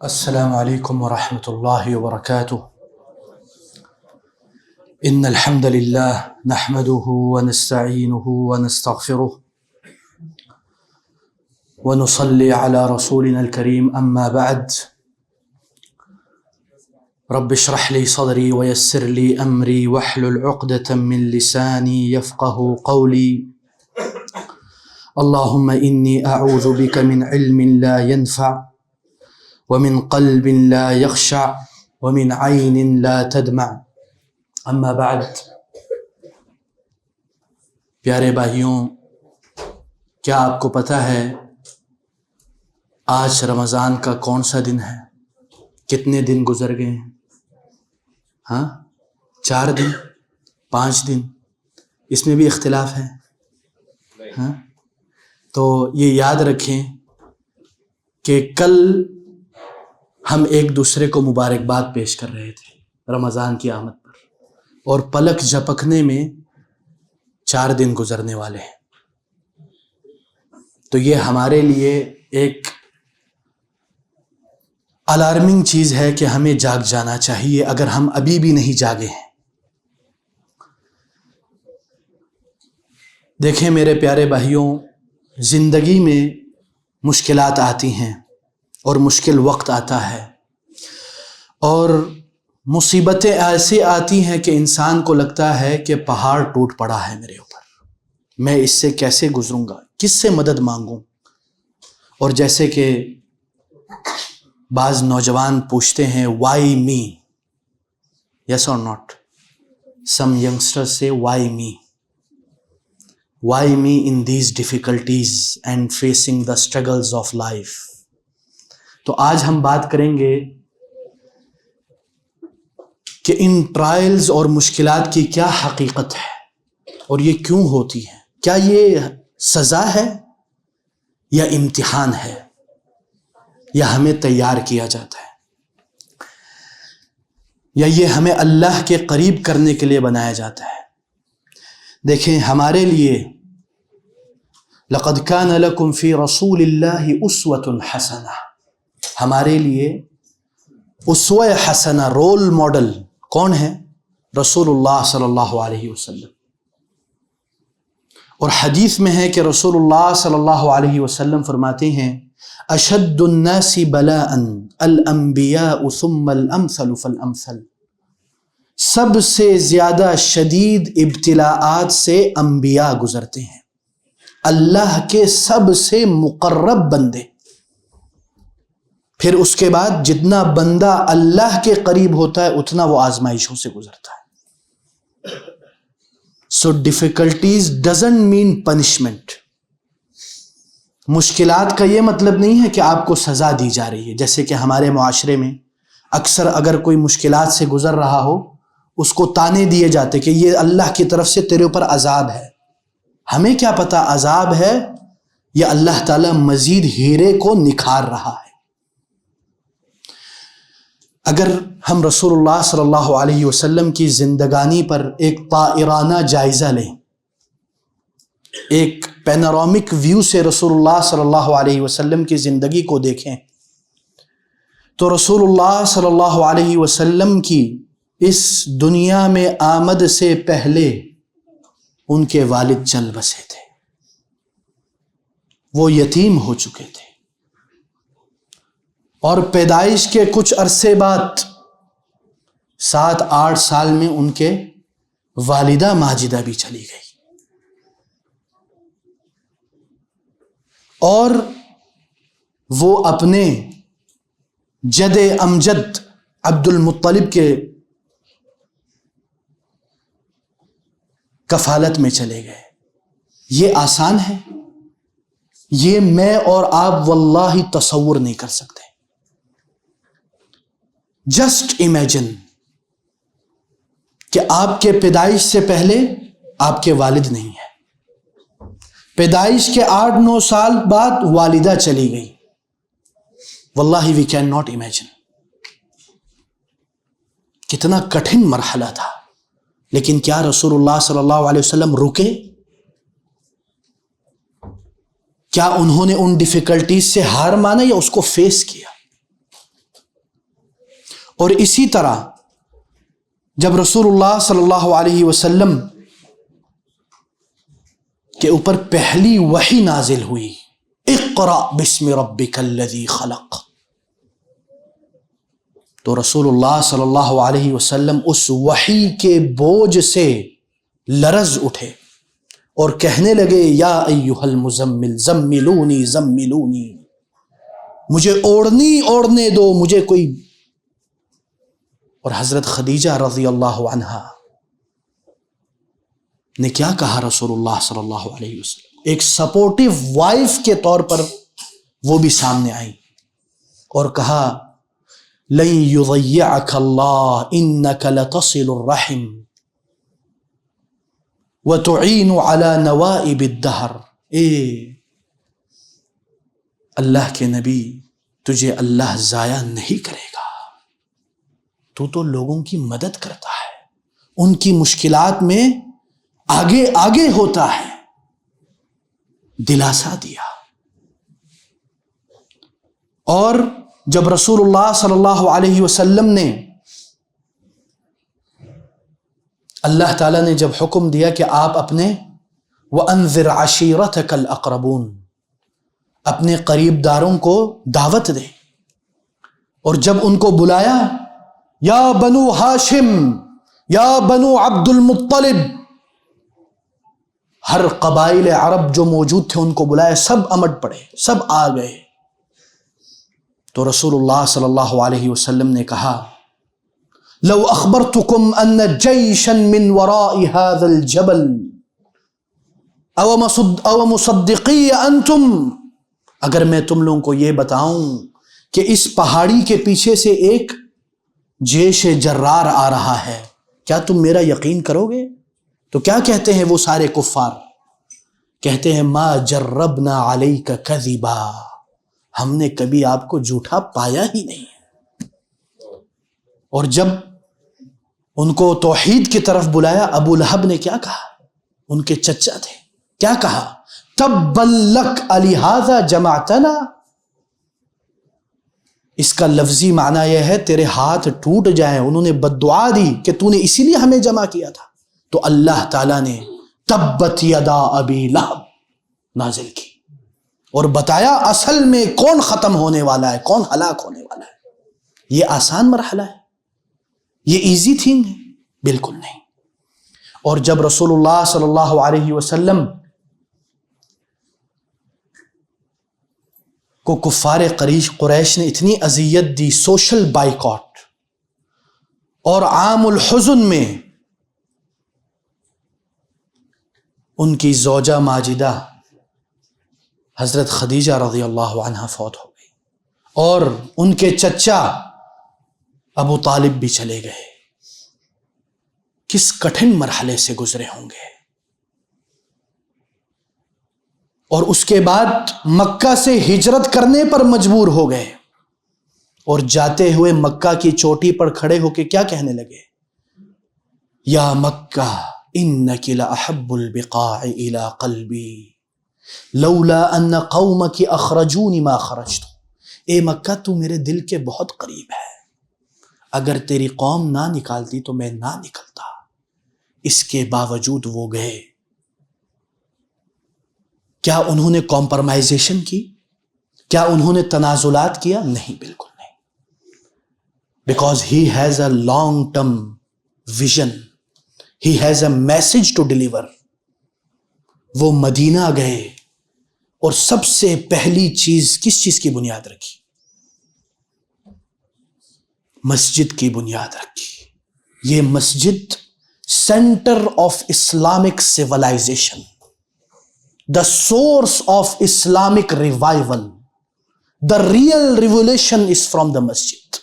السلام عليكم ورحمة الله وبركاته. إن الحمد لله نحمده ونستعينه ونستغفره ونصلي على رسولنا الكريم. أما بعد، رب اشرح لي صدري ويسر لي أمري واحلل عقدة من لساني يفقه قولي. اللهم إني أعوذ بك من علم لا ينفع ومن قلب لا يخشع ومن عين لا تدمع. اما بعد، پیارے بھائیوں، کیا آپ کو پتہ ہے آج رمضان کا کون سا دن ہے؟ کتنے دن گزر گئے ہیں؟ 4 دن، 5 دن؟ اس میں بھی اختلاف ہے. تو یہ یاد رکھیں کہ کل ہم ایک دوسرے کو مبارکباد پیش کر رہے تھے رمضان کی آمد پر، اور پلک جھپکنے میں 4 دن گزرنے والے ہیں. تو یہ ہمارے لیے ایک الارمنگ چیز ہے کہ ہمیں جاگ جانا چاہیے اگر ہم ابھی بھی نہیں جاگے ہیں. دیکھیں میرے پیارے بھائیوں، زندگی میں مشکلات آتی ہیں اور مشکل وقت آتا ہے، اور مصیبتیں ایسی آتی ہیں کہ انسان کو لگتا ہے کہ پہاڑ ٹوٹ پڑا ہے میرے اوپر، میں اس سے کیسے گزروں گا، کس سے مدد مانگوں. اور جیسے کہ بعض نوجوان پوچھتے ہیں وائی می، یس اور not. Some youngsters say why me? Why me in these difficulties and facing the struggles of life? تو آج ہم بات کریں گے کہ ان ٹرائلز اور مشکلات کی کیا حقیقت ہے اور یہ کیوں ہوتی ہے. کیا یہ سزا ہے یا امتحان ہے یا ہمیں تیار کیا جاتا ہے، یا یہ ہمیں اللہ کے قریب کرنے کے لیے بنایا جاتا ہے. دیکھیں ہمارے لیے لَقَدْ كَانَ لَكُمْ فِي رَسُولِ اللَّهِ أُسْوَةٌ حَسَنَةٌ، ہمارے لیے اسوہ حسنہ، رول ماڈل کون ہے؟ رسول اللہ صلی اللہ علیہ وسلم. اور حدیث میں ہے کہ رسول اللہ صلی اللہ علیہ وسلم فرماتے ہیں اشد الناس بلاء الانبیاء ثم الامثل فالامثل، سب سے زیادہ شدید ابتلاءات سے انبیاء گزرتے ہیں، اللہ کے سب سے مقرب بندے. پھر اس کے بعد جتنا بندہ اللہ کے قریب ہوتا ہے اتنا وہ آزمائشوں سے گزرتا ہے. سو ڈیفیکلٹیز ڈزنٹ مین پنشمنٹ. مشکلات کا یہ مطلب نہیں ہے کہ آپ کو سزا دی جا رہی ہے. جیسے کہ ہمارے معاشرے میں اکثر اگر کوئی مشکلات سے گزر رہا ہو اس کو تانے دیے جاتے کہ یہ اللہ کی طرف سے تیرے اوپر عذاب ہے. ہمیں کیا پتا عذاب ہے یا اللہ تعالیٰ مزید ہیرے کو نکھار رہا ہے. اگر ہم رسول اللہ صلی اللہ علیہ وسلم کی زندگانی پر ایک طائرانہ جائزہ لیں، ایک پینورامک ویو سے رسول اللہ صلی اللہ علیہ وسلم کی زندگی کو دیکھیں، تو رسول اللہ صلی اللہ علیہ وسلم کی اس دنیا میں آمد سے پہلے ان کے والد چل بسے تھے، وہ یتیم ہو چکے تھے، اور پیدائش کے کچھ عرصے بعد 7-8 سال میں ان کے والدہ ماجدہ بھی چلی گئی. اور وہ اپنے جد امجد عبد المطلب کے کفالت میں چلے گئے. یہ آسان ہے؟ یہ میں اور آپ واللہ تصور نہیں کر سکتے. جسٹ امیجن کہ آپ کے پیدائش سے پہلے آپ کے والد نہیں ہیں، پیدائش کے 8-9 سال بعد والدہ چلی گئی. واللہ وی کین ناٹ امیجن. کتنا کٹھن مرحلہ تھا. لیکن کیا رسول اللہ صلی اللہ علیہ وسلم رکے؟ کیا انہوں نے ان ڈیفیکلٹیز سے ہار مانا یا اس کو فیس کیا؟ اور اسی طرح جب رسول اللہ صلی اللہ علیہ وسلم کے اوپر پہلی وحی نازل ہوئی، اقرأ بسم ربک الذی خلق، تو رسول اللہ صلی اللہ علیہ وسلم اس وحی کے بوجھ سے لرز اٹھے اور کہنے لگے یا ایھا المزمل زملونی زملونی، مجھے اوڑھنے دو، مجھے کوئی۔ اور حضرت خدیجہ رضی اللہ عنہا نے کیا کہا رسول اللہ صلی اللہ علیہ وسلم، ایک سپورٹیو وائف کے طور پر وہ بھی سامنے آئی اور کہا لن یضیعک اللہ انک لتصل الرحم وتعین علی نوائب الدہر، اے اللہ کے نبی تجھے اللہ ضائع نہیں کرے گا، تو لوگوں کی مدد کرتا ہے، ان کی مشکلات میں آگے آگے ہوتا ہے، دلاسا دیا۔ اور جب رسول اللہ صلی اللہ علیہ وسلم نے، اللہ تعالیٰ نے جب حکم دیا کہ آپ اپنے وَأَنذِرْ عَشِيرَتَكَ الْأَقْرَبُونَ، اپنے قریب داروں کو دعوت دے، اور جب ان کو بلایا یا بنو ہاشم یا بنو عبد المطلب، ہر قبائل عرب جو موجود تھے ان کو بلایا، سب امٹ پڑے، سب آ گئے۔ تو رسول اللہ صلی اللہ علیہ وسلم نے کہا لو اخبرتکم ان جیشا من وراء هذا الجبل او مصدقی انتم، اگر میں تم لوگوں کو یہ بتاؤں کہ اس پہاڑی کے پیچھے سے ایک جیش جرار آ رہا ہے، کیا تم میرا یقین کرو گے؟ تو کیا کہتے ہیں وہ سارے کفار؟ کہتے ہیں ما جربنا علیک کذبا، ہم نے کبھی آپ کو جھوٹا پایا ہی نہیں۔ اور جب ان کو توحید کی طرف بلایا، ابو لہب نے کیا کہا؟ ان کے چچا تھے، کیا کہا؟ تبا لک الہذا جمعتنا، اس کا لفظی معنی یہ ہے تیرے ہاتھ ٹوٹ جائیں، انہوں نے بد دعا دی کہ تو نے اسی لیے ہمیں جمع کیا تھا۔ تو اللہ تعالیٰ نے تبت یدا ابی لہب نازل کی اور بتایا اصل میں کون ختم ہونے والا ہے، کون ہلاک ہونے والا ہے۔ یہ آسان مرحلہ ہے، یہ ایزی تھنگ ہے؟ بالکل نہیں۔ اور جب رسول اللہ صلی اللہ علیہ وسلم کو کفار قریش نے اتنی اذیت دی، سوشل بائیکاٹ، اور عام الحزن میں ان کی زوجہ ماجدہ حضرت خدیجہ رضی اللہ عنہا فوت ہو گئی، اور ان کے چچا ابو طالب بھی چلے گئے۔ کس کٹھن مرحلے سے گزرے ہوں گے۔ اور اس کے بعد مکہ سے ہجرت کرنے پر مجبور ہو گئے، اور جاتے ہوئے مکہ کی چوٹی پر کھڑے ہو کے کیا کہنے لگے؟ یا مکہ انک لاحب البقاع الی قلبی لولا ان قومک اخرجونی ما خرجت، اے مکہ تو میرے دل کے بہت قریب ہے، اگر تیری قوم نہ نکالتی تو میں نہ نکلتا۔ اس کے باوجود وہ گئے۔ کیا انہوں نے کمپرمائزیشن کی؟ کیا انہوں نے تنازلات کیا؟ نہیں، بالکل نہیں۔ Because he has a long term vision, he has a message to deliver. وہ مدینہ گئے اور سب سے پہلی چیز کس چیز کی بنیاد رکھی؟ مسجد کی بنیاد رکھی۔ یہ مسجد centre of Islamic civilisation, the source of Islamic revival, the real revolution is from the masjid۔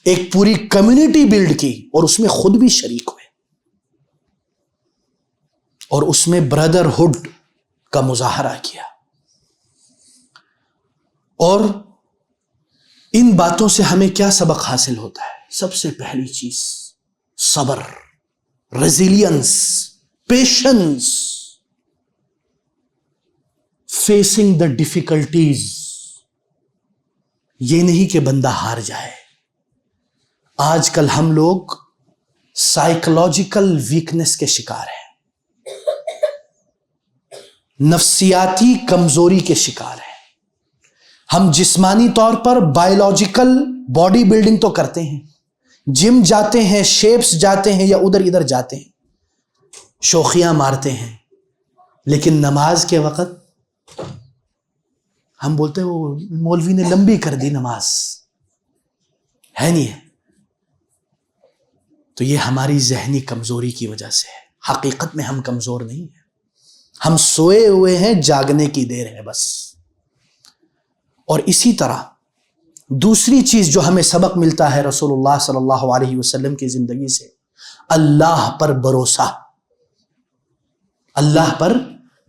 ایک پوری کمیونٹی بلڈ کی اور اس میں خود بھی شریک ہوئے، اور اس میں بردرہڈ کا مظاہرہ کیا۔ اور ان باتوں سے ہمیں کیا سبق حاصل ہوتا ہے؟ سب سے پہلی چیز صبر، resilience, patience, facing the difficulties. یہ نہیں کہ بندہ ہار جائے، آج کل ہم لوگ سائیکولوجیکل ویکنس کے شکار ہیں، نفسیاتی کمزوری کے شکار ہیں۔ ہم جسمانی طور پر بائیولوجیکل باڈی بلڈنگ تو کرتے ہیں، جم جاتے ہیں، شیپس جاتے ہیں یا ادھر ادھر جاتے ہیں، شوخیاں مارتے ہیں، لیکن نماز کے وقت ہم بولتے ہیں وہ مولوی نے لمبی کر دی نماز، ہے نہیں ہے۔ تو یہ ہماری ذہنی کمزوری کی وجہ سے ہے، حقیقت میں ہم کمزور نہیں ہیں، ہم سوئے ہوئے ہیں، جاگنے کی دیر ہے بس۔ اور اسی طرح دوسری چیز جو ہمیں سبق ملتا ہے رسول اللہ صلی اللہ علیہ وسلم کی زندگی سے، اللہ پر بھروسہ، اللہ پر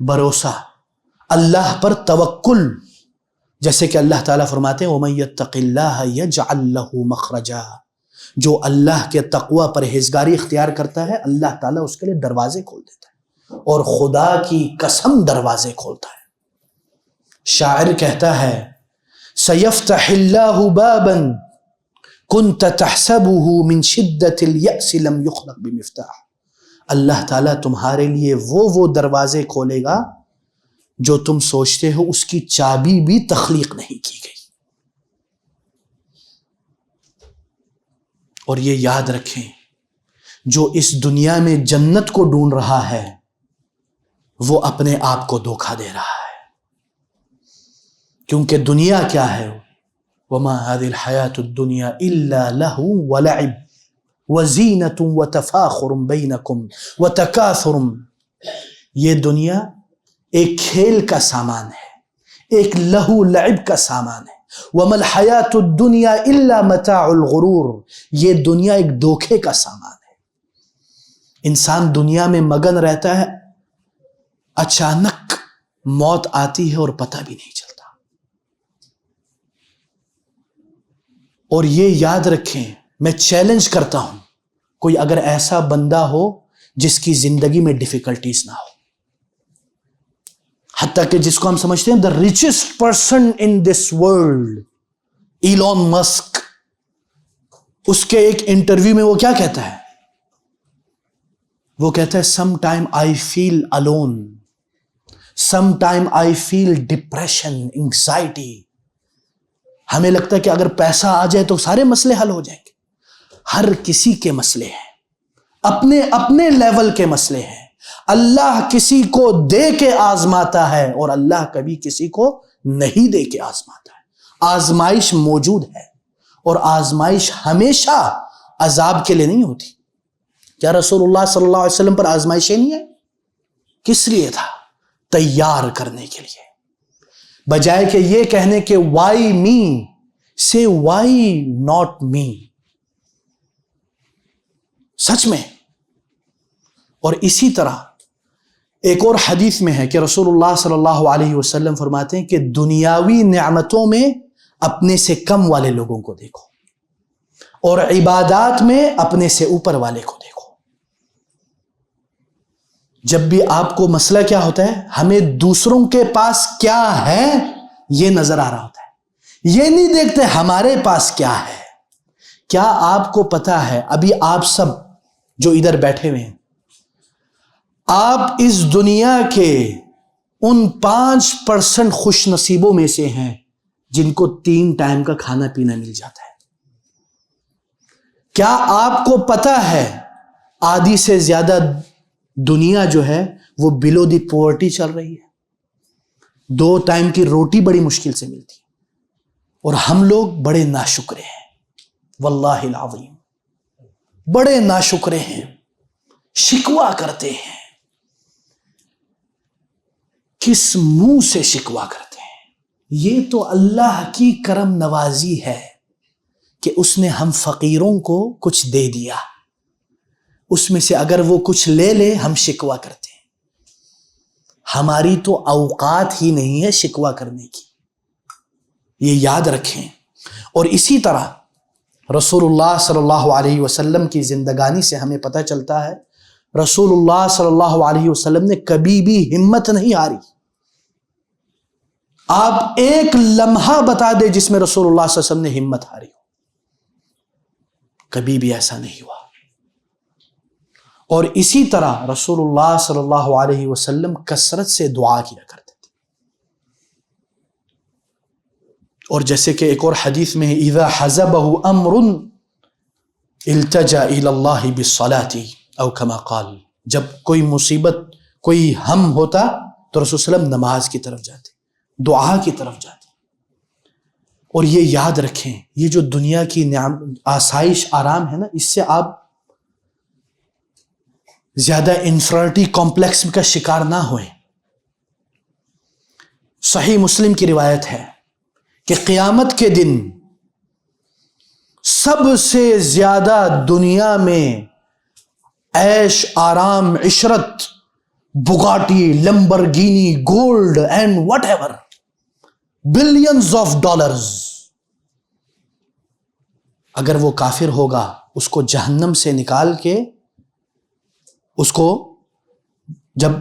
بھروسہ، اللہ پر توکل۔ جیسے کہ اللہ تعالیٰ فرماتے ہیں وَمَن يَتَّقِ اللَّهَ يَجْعَلْ لَهُ مَخْرَجًا، جو اللہ کے تقوی پرہیزگاری اختیار کرتا ہے اللہ تعالیٰ اس کے لیے دروازے کھول دیتا ہے، اور خدا کی قسم دروازے کھولتا ہے۔ شاعر کہتا ہے سَيَفْتَحِ اللَّهُ بَابًا كُنْتَ تَحْسَبُهُ مِنْ شِدَّةِ الْيَأْسِ لَمْ يُخْلَقْ بِمِفْتَاحٍ، اللہ تعالیٰ تمہارے لیے وہ دروازے کھولے گا جو تم سوچتے ہو اس کی چابی بھی تخلیق نہیں کی گئی۔ اور یہ یاد رکھیں، جو اس دنیا میں جنت کو ڈھونڈ رہا ہے وہ اپنے آپ کو دھوکہ دے رہا ہے، کیونکہ دنیا کیا ہے؟ وَمَا هَذِهِ الْحَيَاةُ الدُّنْيَا إِلَّا لَهْوٌ وَلَعِبٌ وَزِينَةٌ وَتَفَاخُرٌ بَيْنَكُمْ وَتَكَاثُرٌ، یہ دنیا ایک کھیل کا سامان ہے، ایک لہو لعب کا سامان ہے۔ وَمَا الْحَيَاةُ الدُّنْيَا إِلَّا مَتَاعُ الْغُرُورِ، یہ دنیا ایک دھوکے کا سامان ہے۔ انسان دنیا میں مگن رہتا ہے، اچانک موت آتی ہے اور پتہ بھی نہیں چلتا۔ اور یہ یاد رکھیں، میں چیلنج کرتا ہوں، کوئی اگر ایسا بندہ ہو جس کی زندگی میں ڈیفیکلٹیز نہ ہو، حتیٰ کہ جس کو ہم سمجھتے ہیں the richest person in this world, Elon Musk, اس کے ایک انٹرویو میں وہ کیا کہتا ہے؟ وہ کہتا ہے some time I feel alone, some time I feel depression, anxiety. ہمیں لگتا ہے کہ اگر پیسہ آ جائے تو سارے مسئلے حل ہو جائیں گے۔ ہر کسی کے مسئلے ہیں، اپنے اپنے لیول کے مسئلے ہیں۔ اللہ کسی کو دے کے آزماتا ہے اور اللہ کبھی کسی کو نہیں دے کے آزماتا ہے۔ آزمائش موجود ہے، اور آزمائش ہمیشہ عذاب کے لیے نہیں ہوتی۔ کیا رسول اللہ صلی اللہ علیہ وسلم پر آزمائشیں نہیں ہیں؟ کس لیے تھا؟ تیار کرنے کے لیے۔ بجائے کہ یہ کہنے کہ وائی می، سے وائی ناٹ می، سچ میں۔ اور اسی طرح ایک اور حدیث میں ہے کہ رسول اللہ صلی اللہ علیہ وسلم فرماتے ہیں کہ دنیاوی نعمتوں میں اپنے سے کم والے لوگوں کو دیکھو، اور عبادات میں اپنے سے اوپر والے کو دیکھو۔ جب بھی آپ کو مسئلہ کیا ہوتا ہے، ہمیں دوسروں کے پاس کیا ہے یہ نظر آ رہا ہوتا ہے، یہ نہیں دیکھتے ہمارے پاس کیا ہے۔ کیا آپ کو پتا ہے، ابھی آپ سب جو ادھر بیٹھے ہوئے ہیں، آپ اس دنیا کے ان 5% خوش نصیبوں میں سے ہیں جن کو 3 ٹائم کا کھانا پینا مل جاتا ہے۔ کیا آپ کو پتا ہے آدھی سے زیادہ دنیا جو ہے وہ بلو دی پاورٹی چل رہی ہے، 2 ٹائم کی روٹی بڑی مشکل سے ملتی ہے، اور ہم لوگ بڑے ناشکرے ہیں، واللہ العظیم بڑے ناشکرے ہیں، شکوہ کرتے ہیں۔ کس منہ سے شکوہ کرتے ہیں؟ یہ تو اللہ کی کرم نوازی ہے کہ اس نے ہم فقیروں کو کچھ دے دیا، اس میں سے اگر وہ کچھ لے لے ہم شکوہ کرتے ہیں۔ ہماری تو اوقات ہی نہیں ہے شکوہ کرنے کی، یہ یاد رکھیں۔ اور اسی طرح رسول اللہ صلی اللہ علیہ وسلم کی زندگانی سے ہمیں پتہ چلتا ہے، رسول اللہ صلی اللہ علیہ وسلم نے کبھی بھی ہمت نہیں ہاری۔ آپ ایک لمحہ بتا دے جس میں رسول اللہ صلی اللہ علیہ وسلم نے ہمت ہاری ہو، کبھی بھی ایسا نہیں ہوا. اور اسی طرح رسول اللہ صلی اللہ علیہ وسلم کثرت سے دعا کیا کرتے تھے. اور جیسے کہ ایک اور حدیث میں اذا حزبه امر التجا الى اللہ بالصلاة او کما قال، جب کوئی مصیبت کوئی ہم ہوتا تو رسول صلی اللہ علیہ وسلم نماز کی طرف جاتے، دعا کی طرف جاتے. اور یہ یاد رکھیں، یہ جو دنیا کی آسائش آرام ہے نا، اس سے آپ زیادہ انفیریٹی کمپلیکس کا شکار نہ ہوئیں. صحیح مسلم کی روایت ہے کہ قیامت کے دن سب سے زیادہ دنیا میں عیش آرام عشرت Bugatti Lamborghini gold and whatever billions of dollars, اگر وہ کافر ہوگا اس کو جہنم سے نکال کے اس کو جب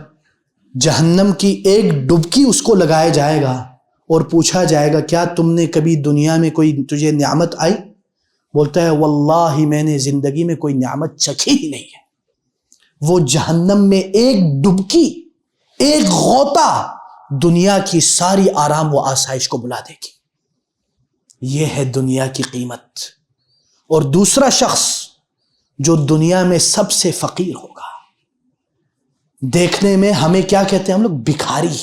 جہنم کی ایک ڈبکی اس کو لگایا جائے گا اور پوچھا جائے گا کیا تم نے کبھی دنیا میں کوئی تجھے نعمت آئی؟ بولتا ہے واللہ میں نے زندگی میں کوئی نعمت چکھی ہی نہیں ہے. وہ جہنم میں ایک ڈبکی ایک غوطہ دنیا کی ساری آرام و آسائش کو بلا دے گی. یہ ہے دنیا کی قیمت. اور دوسرا شخص جو دنیا میں سب سے فقیر ہوگا، دیکھنے میں ہمیں کیا کہتے ہیں ہم لوگ؟ بھکاری.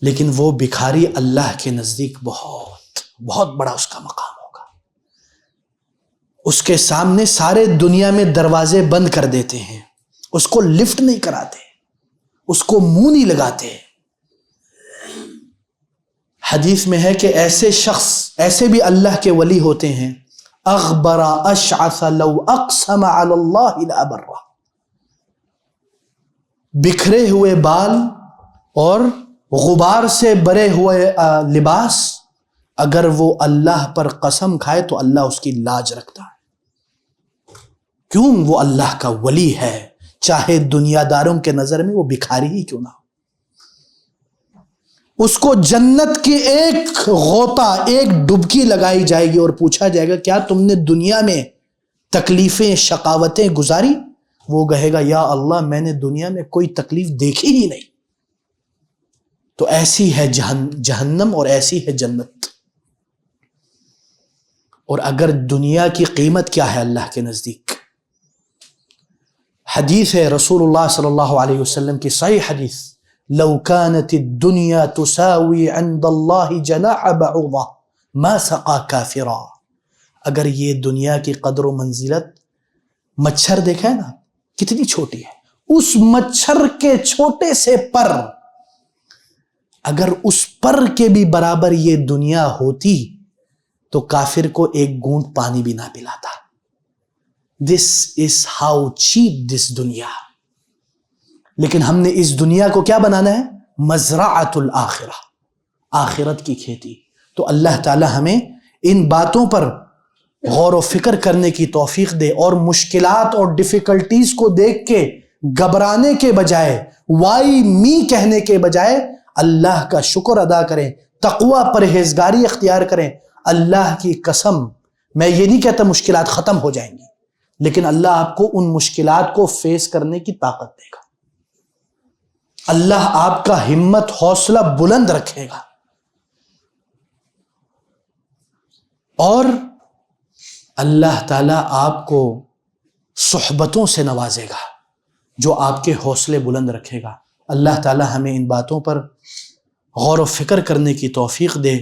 لیکن وہ بھکاری اللہ کے نزدیک بہت بہت بڑا اس کا مقام ہوگا. اس کے سامنے سارے دنیا میں دروازے بند کر دیتے ہیں، اس کو لفٹ نہیں کراتے، اس کو منہ نہیں لگاتے. حدیث میں ہے کہ ایسے شخص، ایسے بھی اللہ کے ولی ہوتے ہیں، اغبر اشعث لو اقسم علی اللہ لابرہ، بکھرے ہوئے بال اور غبار سے بھرے ہوئے لباس، اگر وہ اللہ پر قسم کھائے تو اللہ اس کی لاج رکھتا ہے. کیوں؟ وہ اللہ کا ولی ہے، چاہے دنیا داروں کے نظر میں وہ بھکاری ہی کیوں نہ ہو. اس کو جنت کی ایک غوطہ ایک ڈبکی لگائی جائے گی اور پوچھا جائے گا کیا تم نے دنیا میں تکلیفیں شقاوتیں گزاری؟ وہ کہے گا یا اللہ میں نے دنیا میں کوئی تکلیف دیکھی ہی نہیں. تو ایسی ہے جہنم اور ایسی ہے جنت. اور اگر دنیا کی قیمت کیا ہے اللہ کے نزدیک؟ حدیث ہے رسول اللہ صلی اللہ علیہ وسلم کی صحیح حدیث، لو كانت الدنيا تساوي عند الله جناح بعوضة ما سقى كافرا. اگر یہ دنیا کی قدر و منزلت، مچھر دیکھا ہے نا کتنی چھوٹی ہے، اس مچھر کے چھوٹے سے پر، اگر اس پر کے بھی برابر یہ دنیا ہوتی تو کافر کو ایک گھونٹ پانی بھی نہ پلاتا. This is how cheap this دنیا. لیکن ہم نے اس دنیا کو کیا بنانا ہے؟ مزرعۃ الآخرہ، آخرت کی کھیتی. تو اللہ تعالی ہمیں ان باتوں پر غور و فکر کرنے کی توفیق دے، اور مشکلات اور ڈیفیکلٹیز کو دیکھ کے گھبرانے کے بجائے، وائی می کہنے کے بجائے اللہ کا شکر ادا کریں، تقوی پرہیزگاری اختیار کریں. اللہ کی قسم، میں یہ نہیں کہتا مشکلات ختم ہو جائیں گی، لیکن اللہ آپ کو ان مشکلات کو فیس کرنے کی طاقت دے گا. اللہ آپ کا ہمت حوصلہ بلند رکھے گا، اور اللہ تعالیٰ آپ کو صحبتوں سے نوازے گا جو آپ کے حوصلے بلند رکھے گا. اللہ تعالیٰ ہمیں ان باتوں پر غور و فکر کرنے کی توفیق دے.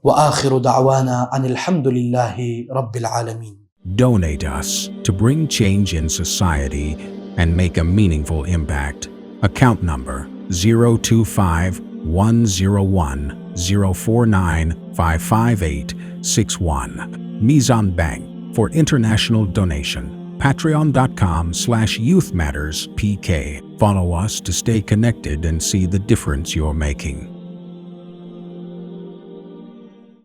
وآخر دعوانا ان الحمد للہ رب العالمین. Donate us to bring change in society and make a meaningful impact. Account number 025-101-049-55861. Mizan Bank for international donation. Patreon.com/YouthMattersPK. Follow us to stay connected and see the difference you're making.